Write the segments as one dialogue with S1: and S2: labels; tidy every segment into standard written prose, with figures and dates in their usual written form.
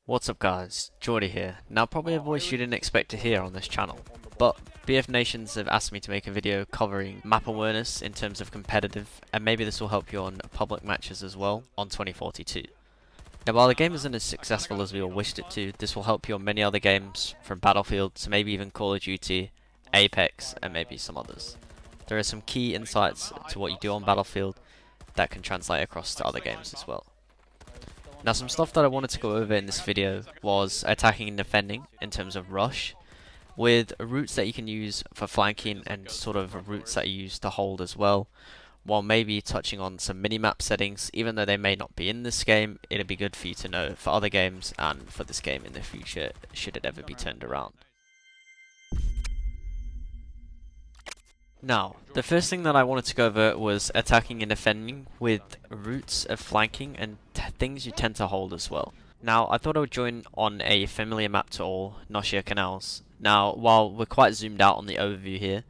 S1: What's up guys, Jordy here. Now probably a voice you didn't expect to hear on this channel, but BFNations have asked me to make a video covering map awareness in terms of competitive, and maybe this will help you on public matches as well on 2042. Now while the game isn't as successful as we all wished it to, this will help you on many other games, from Battlefield to maybe even Call of Duty, Apex, and maybe some others. There are some key insights to what you do on Battlefield that can translate across to other games as well. Now some stuff that I wanted to go over in this video was attacking and defending in terms of rush, with routes that you can use for flanking and sort of routes that you use to hold as well, while maybe touching on some minimap settings. Even though they may not be in this game, it'd be good for you to know for other games and for this game in the future should it ever be turned around. Now, the first thing that I wanted to go over was attacking and defending with routes of flanking and things you tend to hold as well. Now, I thought I would join on a familiar map to all, no3 canals. Now, while we're quite zoomed out on the overview here,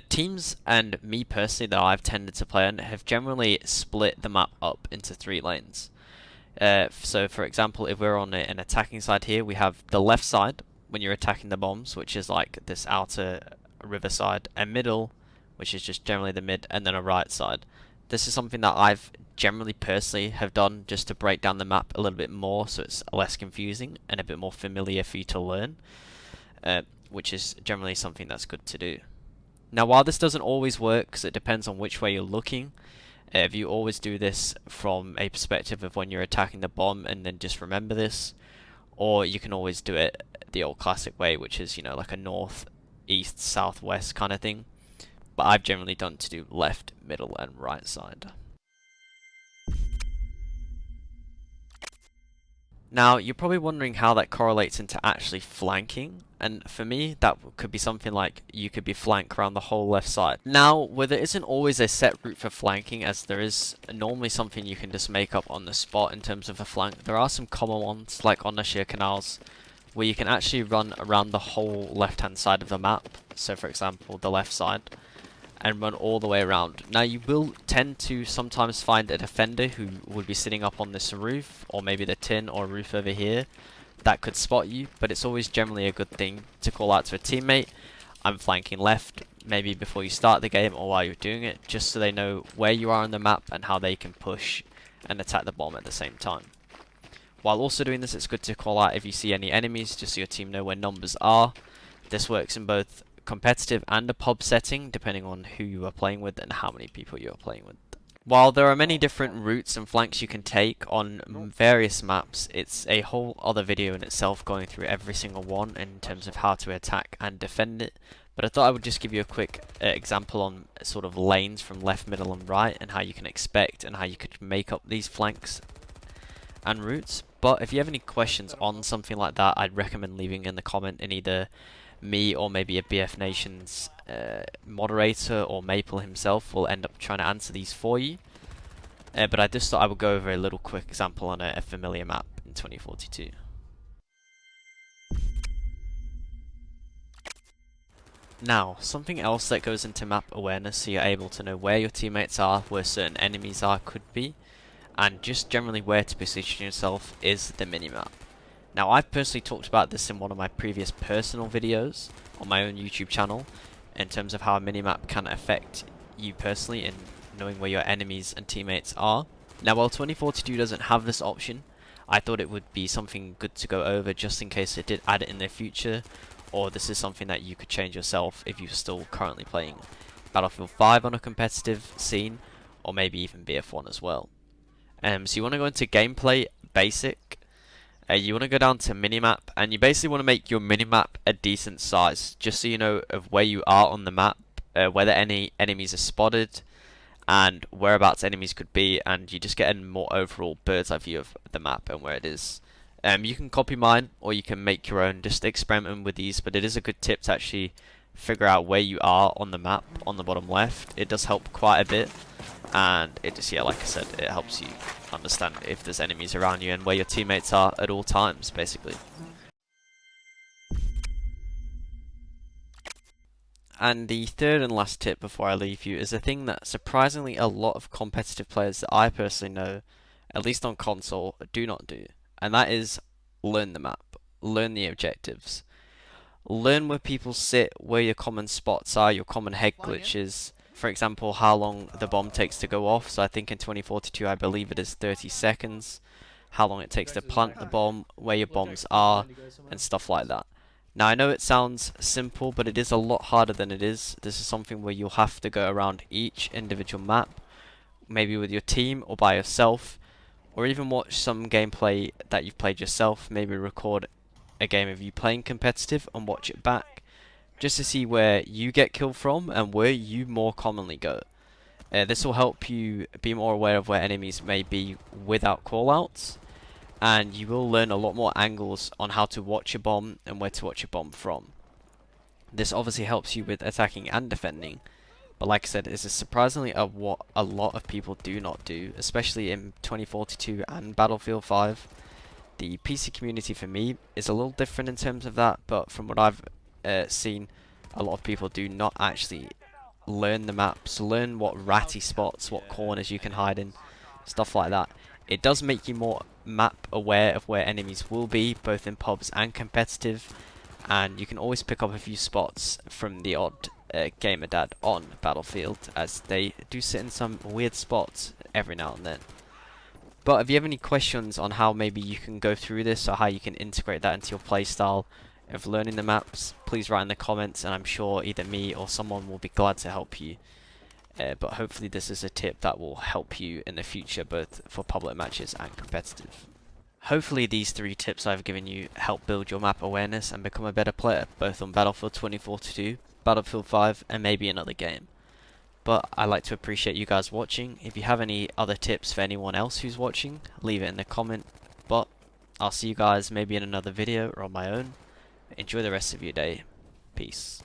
S1: teams and me personally that I've tended to play on have generally split the map up into 3 lanes. So for example, if we're on an attacking side here, we have the left side when you're attacking the bombs, which is like this outer riverside, a middle, which is just generally the mid, and then a right side. This is something that I've generally personally have done just to break down the map a little bit more so it's less confusing and a bit more familiar for you to learn, which is generally something that's good to do. Now while this doesn't always work because it depends on which way you're looking, if you always do this from a perspective of when you're attacking the bomb and then just remember this, or you can always do it the old classic way, which is, you know, like a north, east, southwest kind of thing, but I've generally done to do left, middle and right side. Now you're probably wondering how that correlates into actually flanking, and for me that could be something like you could be flanked around the whole left side. Now where there isn't always a set route for flanking, as there is normally something you can just make up on the spot in terms of a flank, there are some common ones like on the sheer canals where you can actually run around the whole left hand side of the map, so for example the left side, and run all the way around. Now you will tend to sometimes find a defender who would be sitting up on this roof, or maybe the tin or roof over here, that could spot you, but it's always generally a good thing to call out to a teammate, I'm flanking left, maybe before you start the game or while you're doing it, just so they know where you are on the map and how they can push and attack the bomb at the same time. While also doing this, it's good to call out if you see any enemies, just so your team know where numbers are. This works in both competitive and a pub setting, depending on who you are playing with and how many people you are playing with. While there are many different routes and flanks you can take on various maps, it's a whole other video in itself going through every single one in terms of how to attack and defend it. But I thought I would just give you a quick example on sort of lanes from left, middle and right, and how you can expect and how you could make up these flanks and routes. But if you have any questions on something like that, I'd recommend leaving in the comment, and either me or maybe a BFNations moderator or Maple himself will end up trying to answer these for you. But I just thought I would go over a little quick example on a familiar map in 2042. Now, something else that goes into map awareness so you're able to know where your teammates are, where certain enemies are could be, and just generally where to position yourself, is the minimap. Now I've personally talked about this in one of my previous personal videos on my own YouTube channel in terms of how a minimap can affect you personally in knowing where your enemies and teammates are. Now while 2042 doesn't have this option, I thought it would be something good to go over just in case it did add it in the future, or this is something that you could change yourself if you're still currently playing Battlefield 5 on a competitive scene, or maybe even BF1 as well. So you want to go into gameplay basic, you want to go down to minimap, and you basically want to make your minimap a decent size, just so you know of where you are on the map, whether any enemies are spotted, and whereabouts enemies could be, and you just get a more overall bird's eye view of the map and where it is. You can copy mine, or you can make your own, just experiment with these, but it is a good tip to actually figure out where you are on the map on the bottom left. It does help quite a bit, and it just, yeah, like I said, it helps you understand if there's enemies around you and where your teammates are at all times, basically. And the third and last tip before I leave you is a thing that surprisingly a lot of competitive players that I personally know, at least on console, do not do, and that is learn the map, learn the objectives, learn where people sit, where your common spots are, your common head glitches. For example, how long the bomb takes to go off. So I think in 2042, I believe it is 30 seconds. How long it takes to plant the bomb, where your bombs are, and stuff like that. Now I know it sounds simple, but it is a lot harder than it is. This is something where you'll have to go around each individual map, maybe with your team or by yourself, or even watch some gameplay that you've played yourself, maybe record a game of you playing competitive and watch it back, just to see where you get killed from and where you more commonly go. This will help you be more aware of where enemies may be without callouts, and you will learn a lot more angles on how to watch a bomb and where to watch a bomb from. This obviously helps you with attacking and defending, but like I said, this is surprisingly what a lot of people do not do, especially in 2042 and Battlefield 5. The PC community for me is a little different in terms of that, but from what I've seen, a lot of people do not actually learn the maps, learn what ratty spots, what corners you can hide in, stuff like that. It does make you more map aware of where enemies will be, both in pubs and competitive, and you can always pick up a few spots from the odd gamer dad on Battlefield, as they do sit in some weird spots every now and then. But if you have any questions on how maybe you can go through this, or how you can integrate that into your playstyle of learning the maps, please write in the comments, and I'm sure either me or someone will be glad to help you. But hopefully this is a tip that will help you in the future, both for public matches and competitive. Hopefully these 3 tips I've given you help build your map awareness and become a better player, both on Battlefield 2042, Battlefield 5, and maybe another game. But I like to appreciate you guys watching. If you have any other tips for anyone else who's watching, leave it in the comment. But I'll see you guys maybe in another video or on my own. Enjoy the rest of your day. Peace.